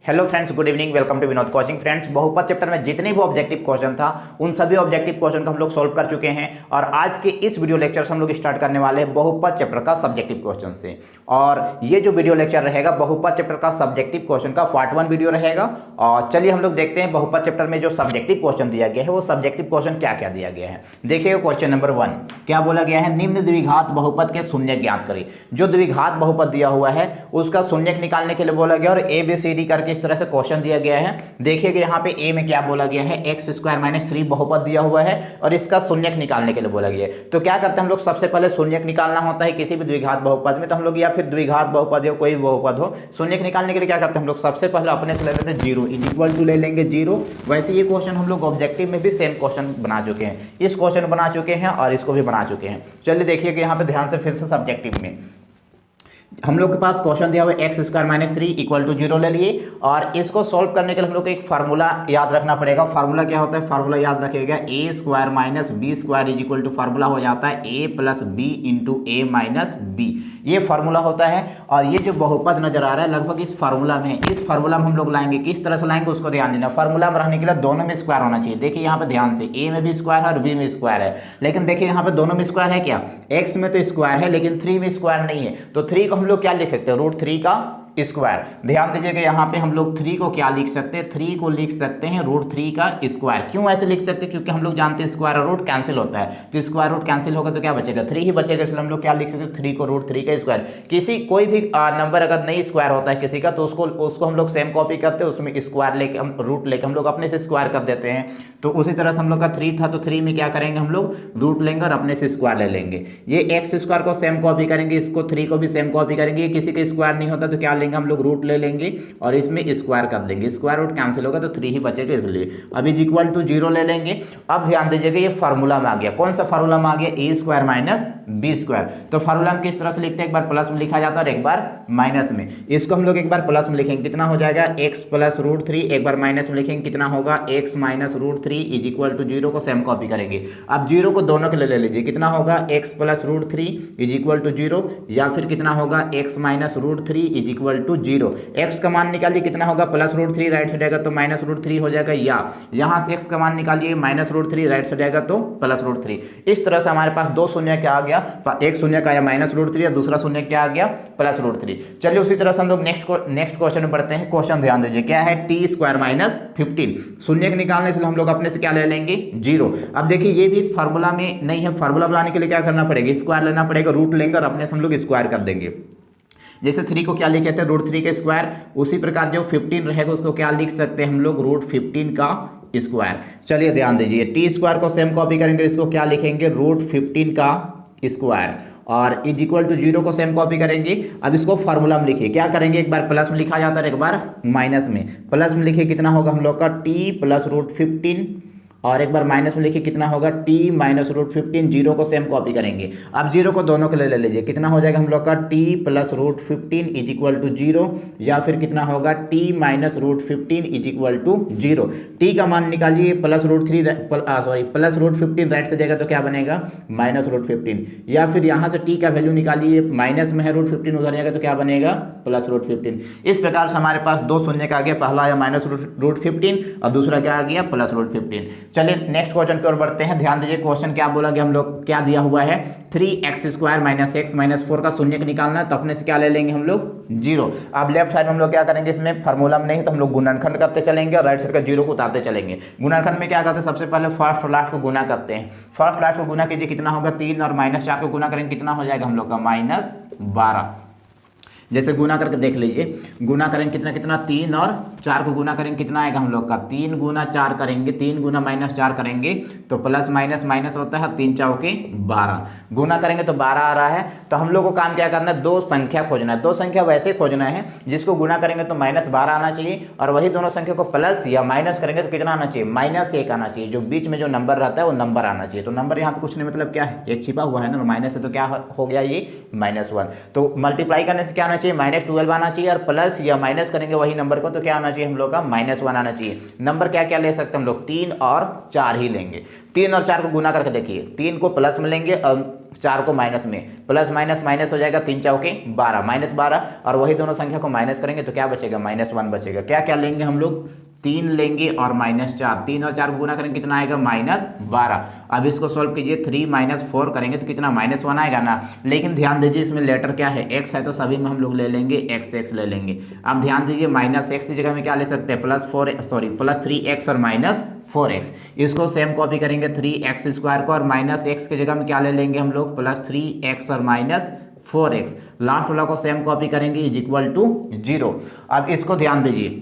Hello friends, good evening, welcome to Vinod coaching. Friends, बहुपद chapter में जितने भी ऑब्जेक्टिव क्वेश्चन था उन सभी ऑब्जेक्टिव क्वेश्चन को हम लोग सॉल्व कर चुके हैं और आज के इस वीडियो लेक्चर से हम लोग स्टार्ट करने वाले हैं बहुपद चैप्टर का सब्जेक्टिव क्वेश्चन से। और ये जो वीडियो लेक्चर रहेगा बहुपद चैप्टर का सब्जेक्टिव क्वेश्चन का पार्ट 1 वीडियो रहेगा। और चलिए हम लोग देखते हैं बहुपद चैप्टर में जो सब्जेक्टिव क्वेश्चन दिया गया है वो सब्जेक्टिव क्वेश्चन क्या क्या दिया गया है। देखिए क्वेश्चन नंबर 1 क्या बोला गया है, निम्न द्विघात बहुपद के शून्यक ज्ञात करें। जो द्विघात बहुपद दिया हुआ है उसका शून्यक निकालने के लिए बोला गया और ABCD करके इस तरह से क्वेश्चन दिया गया है। देखिएगा यहाँ पे ए में क्या बोला गया है, x² - 3 बहुपद दिया हुआ है और इसका शून्यक निकालने के लिए बोला गया है। तो क्या करते हैं हम लोग, सबसे पहले शून्यक निकालना होता है किसी भी द्विघात बहुपद में। तो हम लोग या फिर द्विघात बहुपद हो कोई भी बहुपद हो, शून्यक निकालने के लिए क्या करते हैं हम लोग, सबसे पहले अपने से ले लेते हैं 0 = ले लेंगे 0। वैसे ये क्वेश्चन हम लोग ऑब्जेक्टिव में भी सेम क्वेश्चन बना चुके हैं, इस क्वेश्चन बना चुके हैं और इसको भी बना चुके हैं। चलिए देखिए यहाँ पे ध्यान से फिर से सब्जेक्टिव में हम लोग के पास क्वेश्चन दिया हुआ है x² - 3 = 0 ले लिए और इसको सॉल्व करने के लिए हम लोग को एक फार्मूला याद रखना पड़ेगा। फार्मूला क्या होता है, फार्मूला याद रखिएगा, a² - b² = फार्मूला हो जाता है a + b × a - b। ये फार्मूला होता है और ये जो बहुपद नजर आ रहा है लगभग इस फार्मूला में, इस फार्मूला में हम लोग लाएंगे। किस तरह से लाएंगे उसको ध्यान देना। फार्मूला में रहने के लिए दोनों में स्क्वायर होना चाहिए। देखिए यहाँ पे ध्यान से a में भी स्क्वायर है और b में स्क्वायर है, लेकिन देखिए यहाँ पे दोनों में स्क्वायर है क्या, x में तो स्क्वायर है लेकिन 3 में स्क्वायर नहीं है। तो 3 को हम लोग क्या लिख सकते हैं, √3 का स्क्वायर। ध्यान दीजिएगा यहाँ पे हम लोग 3 को क्या लिख सकते हैं, 3 को लिख सकते हैं √3 का स्क्वायर। क्यों ऐसे लिख सकते हैं, क्योंकि हम लोग जानते हैं स्क्वायर और रूट कैंसिल होता है। तो स्क्वायर रूट कैंसिल होगा तो क्या बचेगा, 3 ही बचेगा। इसलिए हम लोग क्या लिख सकते हैं, 3 को √3 का स्क्वायर। किसी कोई भी नंबर अगर नहीं स्क्वायर होता है किसी का तो उसको हम लोग सेम कॉपी करते हैं, उसमें स्क्वायर लेके हम रूट लेके हम लोग अपने से स्क्वायर कर देते हैं। तो उसी तरह से हम लोग का 3 था तो 3 में क्या करेंगे हम लोग, रूट लेंगे और अपने से स्क्वायर ले लेंगे। ये x² को सेम कॉपी करेंगे, इसको 3 को भी सेम कॉपी करेंगे। किसी का स्क्वायर नहीं होता तो क्या लेंगे हम लोग, रूट ले लेंगे और इसमें स्क्वायर कर देंगे। स्क्वायर रूट कैंसिल होगा तो 3 ही बचेगा, इसलिए अब = 0 ले लेंगे। अब ध्यान दीजिएगा ये फार्मूला में आ गया। कौन सा फार्मूला में आ गया, a² - b²। तो फार्मूला में किस तरह से लिखते हैं, एक बार प्लस में लिखा जाता है और एक बार माइनस में। इसको हम लोग एक बार प्लस में लिखेंगे, कितना हो जाएगा, x + √3। एक बार माइनस में लिखेंगे, कितना होगा, x - √3 = 0 को सेम कॉपी करेंगे। अब 0 को दोनों के लिए ले लीजिए, कितना होगा, x + √3 = 0 या फिर कितना होगा, x - √3 = 0। x का मान निकालिए, कितना होगा, +√3 राइट से जाएगा तो -√3 हो जाएगा, या यहाँ से x का मान निकालिए -√3 राइट से जाएगा तो +√3। इस तरह से हमारे पास दो शून्य क्या आ गया, एक शून्य का आया -√3 और दूसरा शून्य क्या आ गया, +√3। चलिए उसी तरह से हम लोग नेक्स्ट क्वेश्चन में बढ़ते हैं। क्वेश्चन ध्यान दीजिए क्या है, t² - 15। शून्य के निकालने से हम लोग अपने से क्या ले लेंगे, 0। अब देखिए ये भी इस फार्मूला में नहीं है, फार्मूला बनाने के लिए क्या करना पड़ेगा, स्क्वायर लेना पड़ेगा, रूट लेंगे और अपने से हम लोग स्क्वायर कर देंगे। जैसे 3 को क्या लिखे थे, √3 का स्क्वायर, उसी प्रकार जो 15 रहेगा उसको क्या लिख सकते हैं हम लोग, √15 का स्क्वायर। चलिए ध्यान दीजिए, t² को सेम कॉपी करेंगे, इसको क्या लिखेंगे, √15 का स्क्वायर और =0 को सेम कॉपी करेंगे। अब इसको फार्मूला में लिखिए, क्या करेंगे, एक बार प्लस में लिखा जाता है एक बार माइनस में। प्लस में लिखिए, कितना होगा हम लोग का, t + √15 और एक बार माइनस में लिखिए, कितना होगा, t - √15। 0 को सेम कॉपी करेंगे। अब 0 को दोनों के लिए ले लीजिए, कितना हो जाएगा हम लोग का, t + √15 = 0 या फिर कितना होगा, t - √15 = 0। t का मान निकालिए, +√15 राइट से जाएगा तो क्या बनेगा, -√15 या फिर यहाँ से t का वैल्यू निकालिए, माइनस में है √15 उधर जाएगा तो क्या बनेगा, +√15। इस प्रकार से हमारे पास दो शून्य का आ गया, पहला आया -√15 और दूसरा क्या आ गया, +√15। चलिए नेक्स्ट क्वेश्चन की ओर बढ़ते हैं। ध्यान दीजिए क्वेश्चन क्या बोला गया, हम लोग क्या दिया हुआ है, 3x² - x - 4 का शून्य का निकालना है। तो अपने से क्या ले लेंगे हम लोग, 0। अब लेफ्ट साइड में हम लोग क्या करेंगे, इसमें फार्मूला में नहीं तो हम लोग गुणनखंड करते चलेंगे और राइट साइड का 0 को उतारते चलेंगे। गुणनखंड में क्या करते हैं, सबसे पहले फर्स्ट और लास्ट को गुना करते हैं। फर्स्ट लास्ट को गुना कीजिए, कितना होगा, 3 और -4 को गुना करेंगे, कितना हो जाएगा हम लोग का, -12। जैसे गुना करके देख लीजिए, गुना करेंगे कितना 3 और 4 को गुना करेंगे, कितना आएगा हम लोग का, 3 × 4 करेंगे, 3 × -4 करेंगे तो प्लस माइनस माइनस होता है, 3 चौके 12 गुना करेंगे तो 12 आ रहा है। तो हम लोग को काम क्या करना है, दो संख्या खोजना है। दो संख्या वैसे खोजना है जिसको गुना करेंगे तो -12 आना चाहिए और वही दोनों संख्या को प्लस या माइनस करेंगे तो कितना आना चाहिए, -1 आना चाहिए। जो बीच में जो नंबर रहता है वो नंबर आना चाहिए। तो नंबर यहाँ पे कुछ नहीं, मतलब क्या है, एक छिपा हुआ है ना, माइनस है तो क्या हो गया, ये -1। तो मल्टीप्लाई करने से क्या आना चाहिए? -12 आना चाहिए, और प्लस या माइनस करेंगे वही नंबर को तो क्या आना चाहिए हम लोग का? -1 आना चाहिए। नंबर क्या क्या ले सकते हैं हम लोग? 3 और 4 ही लेंगे। 3 और 4 को गुना करके देखिए, 3 को प्लस में लेंगे और 4 को माइनस में, प्लस माइनस माइनस हो जाएगा, 3 चौके 12, -12, और वही दोनों संख्या को माइनस करेंगे तो क्या बचेगा? -1 बचेगा। क्या क्या लेंगे हम लोग? 3 लेंगे और -4, 3 और 4 को गुना करेंगे कितना आएगा? -12। अब इसको सोल्व कीजिए, 3 - 4 करेंगे तो कितना? -1 आएगा ना। लेकिन ध्यान दीजिए इसमें लेटर क्या है? x है, तो सभी में हम लोग ले लेंगे x ले लेंगे। अब ध्यान दीजिए -x की जगह में क्या ले सकते हैं? +3x और -4x। इसको सेम कॉपी करेंगे 3x² को, और -x की जगह में क्या ले लेंगे हम लोग? +3x और -4x। लास्ट वाला को सेम कॉपी करेंगे = 0। अब इसको ध्यान दीजिए,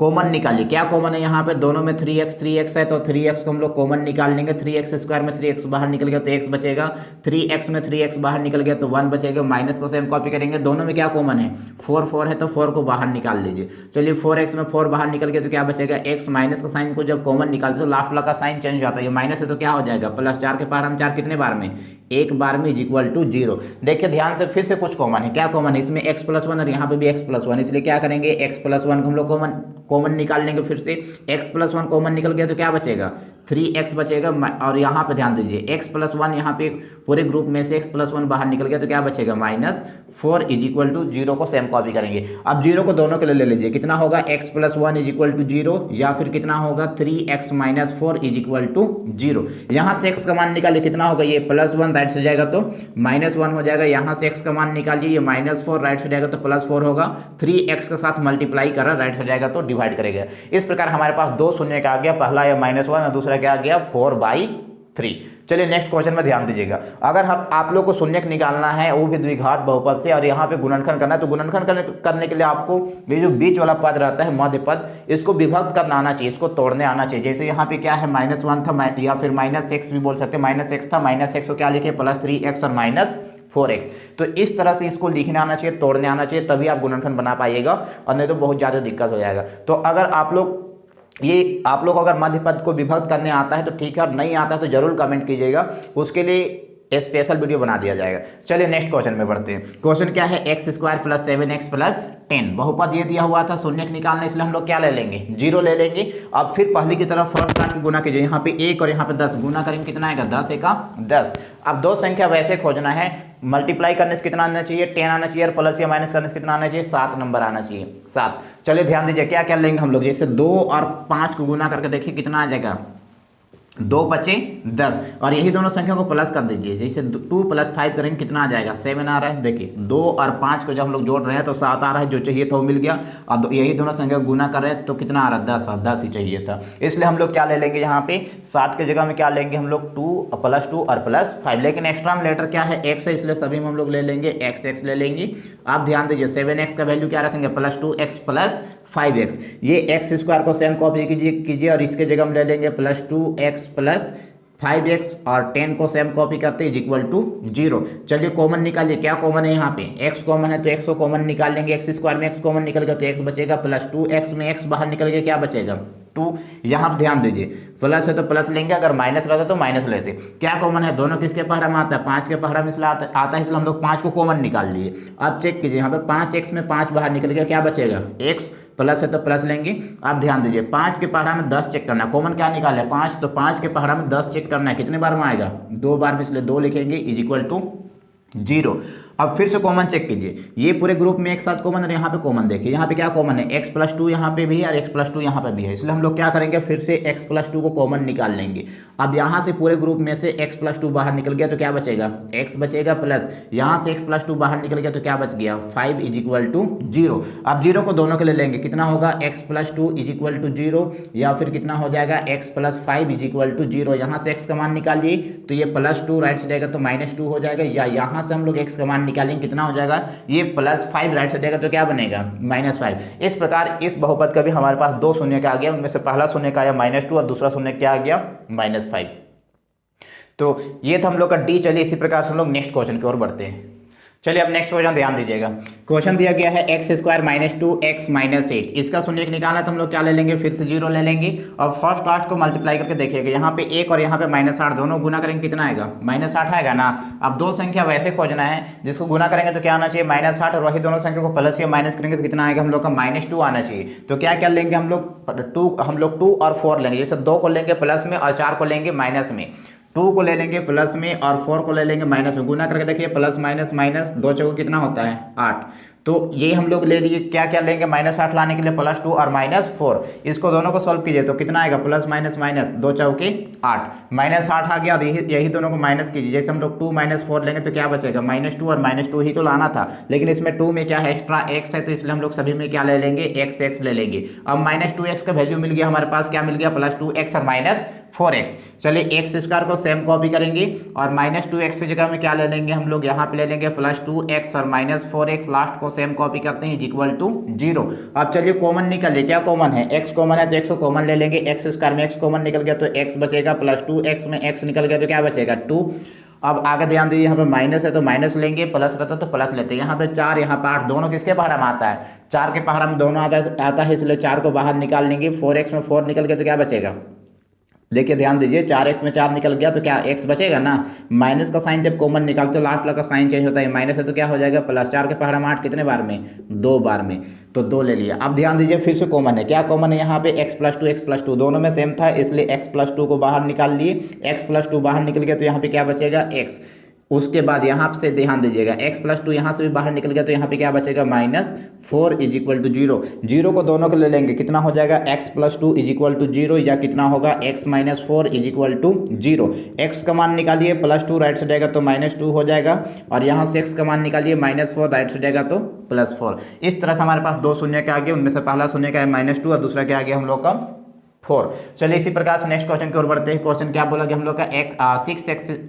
कॉमन निकालिए। क्या कॉमन है यहाँ पे? दोनों में 3x है, तो 3x को हम लोग कॉमन निकाल लेंगे। 3x² में 3x बाहर निकल गया तो x बचेगा, 3x में 3x बाहर निकल गया तो 1 बचेगा। माइनस को सेम कॉपी करेंगे, दोनों में क्या कॉमन है? 4 है, तो 4 को बाहर निकाल लीजिए। चलिए 4x में 4 बाहर निकल गया तो क्या बचेगा? x। माइनस का साइन को जब कॉमन निकालते तो लास्ट वाला का साइन चेंज हो जाता है, ये माइनस है तो क्या हो जाएगा? +4 के पहाड़ हम 4 कितने बार में? एक बार में = 0। देखिए ध्यान से, फिर से कुछ कॉमन है। क्या कॉमन है? इसमें x+1 और यहाँ पे भी x+1, इसलिए क्या करेंगे? x+1 को हम लोग कॉमन निकाल लेंगे। फिर से x+1 कॉमन निकल गया तो क्या बचेगा? 3x बचेगा। और यहाँ पे ध्यान दीजिए, x+1 यहाँ पे पूरे ग्रुप में से x+1 बाहर निकल गया तो क्या बचेगा? -4 = 0 को सेम कॉपी करेंगे। अब 0 को दोनों के लिए ले लीजिए, कितना होगा? x+1 = 0, या फिर कितना होगा? 3x - 4 = 0। यहाँ से x का मान निकालिए, कितना होगा? ये +1 राइट से जाएगा तो -1 हो जाएगा। यहाँ से x का मान निकालिए, ये -4 राइट से जाएगा तो +4 होगा। 3x के साथ मल्टीप्लाई कर रहा राइट से जाएगा तो डिवाइड करेगा। इस प्रकार हमारे पास 2 शून्य का आ गया, पहला या -1 और दूसरा क्या आ गया? 4/3। चलिए नेक्स्ट क्वेश्चन में ध्यान दीजिएगा। अगर हम आप लोग को शून्यक निकालना है वो भी द्विघात बहुपद से, और यहाँ पे गुणनखंड करना है, तो गुणनखंड करने के लिए आपको ये जो बीच वाला पद रहता है मध्य पद, इसको विभक्त करना आना चाहिए, इसको तोड़ने आना चाहिए। जैसे यहाँ पे क्या है? -1 था, या फिर -x भी बोल सकते हैं। -x था, -x को क्या लिखे? +3x और -4x। तो इस तरह से इसको लिखने आना चाहिए, तोड़ने आना चाहिए, तभी आप गुणनखंड बना पाइएगा, और नहीं तो बहुत ज़्यादा दिक्कत हो जाएगा। तो अगर आप लोग अगर मध्य पद को विभक्त करने आता है तो ठीक है, और नहीं आता है तो जरूर कमेंट कीजिएगा, उसके लिए स्पेशल वीडियो बना दिया जाएगा। चलिए नेक्स्ट क्वेश्चन में बढ़ते हैं। क्वेश्चन क्या है? x² + 7x + 10। बहुपद ये दिया हुआ था, शून्यक निकालना, इसलिए हम लोग क्या ले लेंगे? 0 ले लेंगे। अब फिर पहले की तरफ फर्स्ट पार्ट की गुना कीजिए, यहाँ पे 1 और यहाँ पे 10, गुना करेंगे कितना आएगा? 10 × 10। अब दो संख्या वैसे खोजना है, मल्टीप्लाई करने से कितना आना चाहिए? 10 आना चाहिए, और प्लस या माइनस करने से कितना आना चाहिए? 7 नंबर आना चाहिए, 7। चलिए ध्यान दीजिए, क्या क्या लेंगे हम लोग? जैसे 2 और 5 को गुना करके देखिए कितना आ जाएगा? 2 बचे 10, और यही दोनों संख्या को प्लस कर दीजिए। जैसे 2 + 5 करेंगे कितना आ जाएगा? 7 आ रहा है। देखिए 2 और 5 को जब हम लोग जोड़ रहे हैं तो 7 आ रहा है, जो चाहिए था वो मिल गया। और यही दोनों संख्या को गुना कर रहे हैं तो कितना आ रहा है? 10, और 10 ही चाहिए था, इसलिए हम लोग क्या ले लेंगे? यहाँ पे 7 की जगह में क्या लेंगे हम लोग? 2 + 2 और +5। लेकिन एक्स्ट्रा में लेटर क्या है? x है, इसलिए सभी में हम लोग ले लेंगे x ले लेंगे। आप ध्यान दीजिए, 7x का वैल्यू क्या रखेंगे? +2x + 5x। ये x² को सेम कॉपी कीजिए, और इसके जगह हम ले लेंगे +2x + 5x, और 10 को सेम कॉपी करते हैं = 0। चलिए कॉमन निकालिए, क्या कॉमन है? यहाँ पे x कॉमन है तो x को कॉमन निकाल लेंगे। x² में x कॉमन निकल गया तो x बचेगा, +2x में x बाहर निकल गया, क्या बचेगा? 2। यहाँ ध्यान दीजिए, प्लस है तो प्लस लेंगे, अगर माइनस रहता तो माइनस लेते। क्या कॉमन है? दोनों किसके पहाड़ा में आता है? 5 के पहाड़ा में इसलिए आता है, इसलिए हम लोग 5 को कॉमन निकाल लिए। अब चेक कीजिए, यहाँ पे 5x में 5 बाहर निकल गया, क्या बचेगा? x। प्लस है तो प्लस लेंगे। आप ध्यान दीजिए, 5 के पहाड़ा में 10 चेक करना है, कॉमन क्या निकाले? 5, तो 5 के पहाड़ा में 10 चेक करना है, कितने बार में आएगा? 2 बार में, इसलिए 2 लिखेंगे = 0। अब फिर से कॉमन चेक कीजिए, ये पूरे ग्रुप में एक साथ कॉमन, और यहाँ पे कॉमन देखिए, यहाँ पे क्या कॉमन है? x+2 यहाँ पे भी है और x+2 यहाँ पे भी है, इसलिए हम लोग क्या करेंगे? फिर से x+2 को कॉमन निकाल लेंगे। अब यहाँ से पूरे ग्रुप में से x+2 बाहर निकल गया तो क्या बचेगा? x बचेगा, प्लस यहाँ से x+2 बाहर निकल गया तो क्या बच गया? 5 = 0। अब 0 को दोनों के लिए लेंगे, कितना होगा? x+2 = 0, या फिर कितना हो जाएगा? x + 5 = 0। यहाँ से x का मान निकालिए तो ये +2 राइट से जाएगा तो -2 हो जाएगा, या यहाँ से हम लोग x का मान निकालेंगे, कितना हो जाएगा? ये +5 राइट से जाएगा तो क्या बनेगा? -5। इस प्रकार इस बहुपद का भी हमारे पास 2 शून्य का आ गया, उनमें से पहला शून्य का आया -2 और दूसरा शून्य क्या आ गया? -5। तो ये था हम लोग का D। चलिए इसी प्रकार से हम लोग नेक्स्ट क्वेश्चन की ओर बढ़ते हैं। चलिए अब नेक्स्ट क्वेश्चन ध्यान दीजिएगा। क्वेश्चन दिया गया है एक्स स्क्वायर माइनस 2x-8। इसका शून्य निकालना है तो हम लोग क्या ले लेंगे, फिर से जीरो ले लेंगे और फर्स्ट लास्ट को मल्टीप्लाई करके देखिएगा। यहाँ पे 1 और यहाँ पे -8 दोनों गुना करेंगे कितना आएगा, -8 आएगा ना। अब दो संख्या वैसे खोजना है जिसको गुना करेंगे तो क्या आना चाहिए, -8, और वही दोनों संख्या को प्लस या माइनस करेंगे तो कितना आएगा हम लोग का -2 आना चाहिए। तो क्या क्या लेंगे हम लोग 2 और 4 लेंगे। जैसे 2 को लेंगे प्लस में और 4 को लेंगे माइनस में। 2 को ले लेंगे प्लस में और 4 को ले लेंगे माइनस में। गुना करके देखिए प्लस माइनस माइनस 2 चौको कितना होता है 8। तो ये हम लोग ले लिए। क्या क्या लेंगे, -8 लाने के लिए +2 और -4। इसको दोनों को सॉल्व कीजिए तो कितना आएगा, प्लस माइनस माइनस 2 चौके 8, -8 आ गया। यही दोनों को माइनस कीजिए। जैसे हम लोग 2 - 4 लेंगे तो क्या बचेगा, -2 और -2 ही तो लाना था, लेकिन इसमें 2 में क्या है, एक्स्ट्रा x है, तो इसलिए हम लोग सभी में क्या ले लेंगे, x ले लेंगे। अब -2x का वैल्यू मिल गया हमारे पास, क्या मिल गया, +2x और -4x। चलिए एक्स स्क्वायर को सेम कॉपी करेंगे और -2x की जगह में क्या ले लेंगे हम लोग, यहाँ पे ले लेंगे +2x और -4x। लास्ट को सेम कॉपी करते हैं इक्वल टू 0। अब चलिए कॉमन निकालिए, क्या कॉमन है, x कॉमन है तो x को कॉमन ले लेंगे। एक्स स्क्वायर में x कॉमन निकल गया तो x बचेगा, +2x में x निकल गया तो क्या बचेगा 2। अब आगे ध्यान दीजिए, यहाँ पे माइनस है तो माइनस लेंगे, प्लस रहता तो प्लस लेते हैं। यहाँ पे 4 यहाँ पे 8 दोनों किसके पहाड़ा में आता है, 4 के पहाड़ा में दोनों आता है, इसलिए 4 को बाहर निकाल लेंगे। 4x में 4 निकल गया तो क्या बचेगा, देखिए ध्यान दीजिए, 4x में 4 निकल गया तो क्या x बचेगा ना। माइनस का साइन जब कॉमन निकालते हो लास्ट वाला का साइन चेंज होता है, माइनस है तो क्या हो जाएगा प्लस। 4 के पहाड़ा में 8 कितने बार में, 2 बार में, तो 2 ले लिया। अब ध्यान दीजिए फिर से कॉमन है, क्या कॉमन है यहाँ पे, x+2 दोनों में सेम था इसलिए x+2 को बाहर निकाल लिए। x+2 बाहर निकल गया तो यहाँ पे क्या बचेगा, x। उसके बाद यहाँ से ध्यान दीजिएगा, x+2 यहाँ से भी बाहर निकल गया तो यहाँ पे क्या बचेगा, -4 = 0। 0 को दोनों को ले लेंगे, कितना हो जाएगा, x+2 = 0, या कितना होगा, x - 4 = 0। x का मान निकालिए, +2 राइट से जाएगा तो -2 हो जाएगा, और यहाँ से x का मान निकालिए, -4 राइट से जाएगा तो +4। इस तरह से हमारे पास दो शून्य के आगे, उनमें से पहला शून्य का है -2 और दूसरा के आगे हम लोग का 4। चलिए इसी प्रकार से नेक्स्ट क्वेश्चन की ओर बढ़ते हैं। क्वेश्चन क्या बोला कि हम लोग का 6x²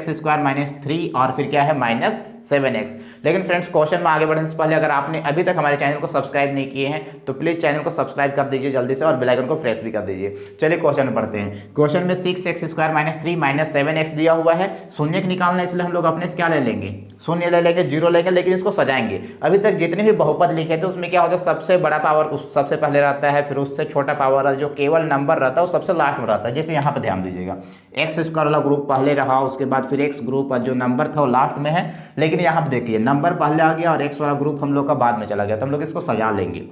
- 3 और फिर क्या है -7x। लेकिन फ्रेंड्स क्वेश्चन में आगे बढ़ने से पहले अगर आपने अभी तक हमारे चैनल को सब्सक्राइब नहीं किए हैं तो प्लीज चैनल को सब्सक्राइब कर दीजिए जल्दी से, और बेल आइकन को प्रेस भी कर दीजिए। चलिए क्वेश्चन में पढ़ते हैं। क्वेश्चन में 6x² - 3 - 7x दिया हुआ है। शून्य निकालना, इसलिए हम लोग अपने से क्या ले लेंगे, शून्य ले लेंगे, 0 लेंगे, लेकिन इसको सजाएंगे। अभी तक जितने भी बहुपद लिखे थे उसमें क्या होता है, सबसे बड़ा पावर उस सबसे पहले रहता है, फिर उससे छोटा पावर जो केवल नंबर रहता है वो सबसे लास्ट में रहता है। जैसे यहाँ पे ध्यान दीजिएगा, x² वाला ग्रुप पहले रहा, उसके बाद फिर x ग्रुप और जो नंबर था वो लास्ट में है। लेकिन यहाँ पे देखिए नंबर पहले आ गया और x वाला ग्रुप हम लोग का बाद में चला गया, तो हम लोग इसको सजा लेंगे।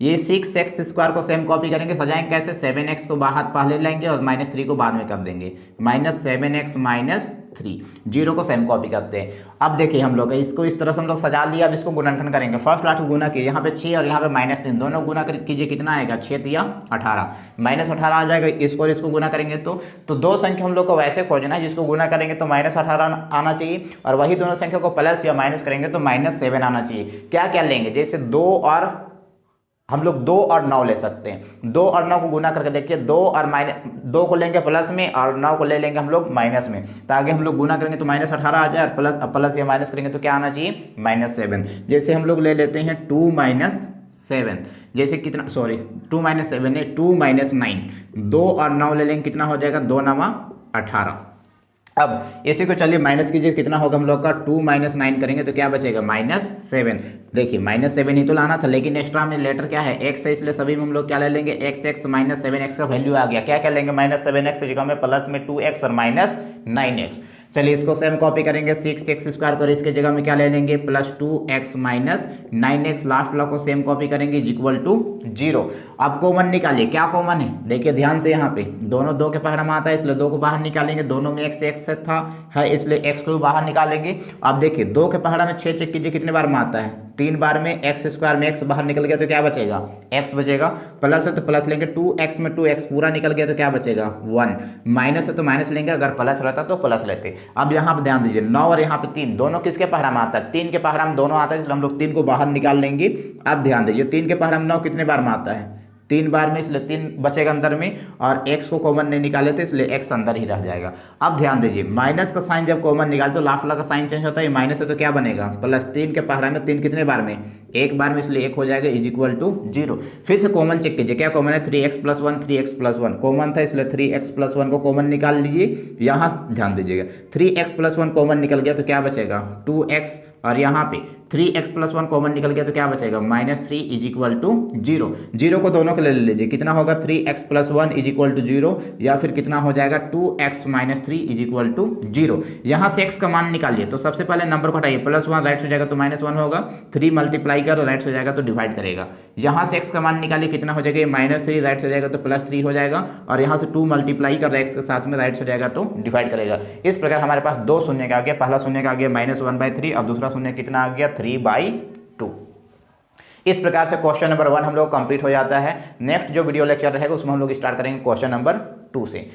ये 6x² को सेम कॉपी करेंगे, सजाएंगे कैसे, 7x को बाहर पहले लेंगे और -3 को बाद में कर देंगे, -7x - 3। 0 को सेम कॉपी करते हैं। अब देखिए हम लोग इसको इस तरह से हम लोग सजा लिया। अब इसको गुणनखंड करेंगे, फर्स्ट लास्ट को गुना किए, यहाँ पे 6 और यहाँ पे -3 दोनों गुना कीजिए, कितना आएगा, 6 या 18, -18 आ जाएगा। इसको और इसको गुना करेंगे तो दो संख्या हम लोग को वैसे खोजना है जिसको गुना करेंगे तो -18 आना चाहिए, और वही दोनों संख्या को प्लस या माइनस करेंगे तो -7 आना चाहिए। क्या क्या लेंगे, जैसे 2 और हम लोग 2 और 9 ले सकते हैं। 2 और 9 को गुना करके देखिए, 2 को लेंगे प्लस में और 9 को ले लेंगे हम लोग माइनस में, तो आगे हम लोग गुना करेंगे तो -18 आ जाए, और प्लस या माइनस करेंगे तो क्या आना चाहिए, -7। जैसे हम लोग ले लेते हैं 2 - 7, जैसे कितना, सॉरी 2 - 7 है 2 - 9, 2 और 9 ले लेंगे, कितना हो जाएगा, 2 9 18। अब इसी को चलिए माइनस कीजिए, कितना होगा हम लोग का, 2 - 9 करेंगे तो क्या बचेगा, -7। देखिए -7 ही तो लाना था, लेकिन एक्स्ट्रा में लेटर क्या है, x है, इसलिए सभी में हम लोग क्या ले लेंगे, x - 7x का वैल्यू आ गया। क्या क्या लेंगे, -7x की जगह में प्लस में 2x और -9x। चलिए इसको सेम कॉपी करेंगे, 6x² और इसके जगह में क्या ले लेंगे, +2x - 9x। लास्ट वाला को सेम कॉपी करेंगे = 0। अब कॉमन निकालिए, क्या कॉमन है, देखिए ध्यान से, यहाँ पे दोनों 2 के पहाड़ा में आता है इसलिए 2 को बाहर निकालेंगे, दोनों में x था है इसलिए x को बाहर निकालेंगे। अब देखिए 2 के पहाड़ा में 6 चेक कीजिए, कितने बार में आता है, 3 बार में। x² में x बाहर निकल गया तो क्या बचेगा, x बचेगा, प्लस है तो प्लस लेंगे, 2x में 2x पूरा निकल गया तो क्या बचेगा, 1। माइनस है तो माइनस लेंगे, अगर प्लस रहता तो प्लस लेते। अब यहाँ पे ध्यान दीजिए, 9 और यहाँ पे 3 दोनों किसके पहाड़ा में आता है, 3 के पहाड़ा में दोनों आता है, इसलिए हम लोग 3 को बाहर निकाल लेंगे। अब ध्यान दीजिए 3 के पहाड़ा में 9 कितने बार में आता है, 3 बार में, इसलिए 3 बचेगा अंदर में, और x को कॉमन नहीं निकाले थे इसलिए x अंदर ही रह जाएगा। अब ध्यान दीजिए, माइनस का साइन जब कॉमन निकालते तो लास्ट वाला का साइन चेंज होता है, माइनस है तो क्या बनेगा प्लस। 3 के पहाड़ा में 3 कितने बार में, एक बार में, इसलिए 1 हो जाएगा इज इक्वल टू 0। फिर से कॉमन चेक कीजिए, क्या कॉमन है 3x + 1, 3x + 1 कॉमन था इसलिए 3x + 1 को कॉमन निकाल लीजिए। यहाँ ध्यान दीजिएगा 3x + 1 कॉमन निकल गया तो क्या बचेगा 2x, और यहाँ पे 3x + 1 कॉमन निकल गया तो क्या बचेगा -3 इज इक्वल टू 0। 0 को दोनों के ले लीजिए, कितना होगा 3x + 1 इज इक्वल टू 0, या फिर कितना हो जाएगा 2x - 3 इज इक्वल टू 0। यहाँ से x का मान निकालिए तो सबसे पहले नंबर को हटाइए, +1 राइट से जाएगा तो -1 होगा, 3 मल्टीप्लाई करो राइट से जाएगा तो डिवाइड करेगा। यहाँ से x का मान निकालिए, कितना हो जाएगा -3 राइट से जाएगा तो +3 हो जाएगा, और यहाँ से 2 मल्टीप्लाई कर x के साथ में राइट से जाएगा तो डिवाइड करेगा। इस प्रकार हमारे पास 2 शून्य का आ गया, पहला शून्य का आ गया -1/3 और दूसरा शून्य कितना आ गया 3/2। इस प्रकार से क्वेश्चन नंबर 1 हम लोग कंप्लीट हो जाता है। नेक्स्ट जो वीडियो लेक्चर रहेगा उसमें हम लोग स्टार्ट करेंगे क्वेश्चन नंबर 2 से।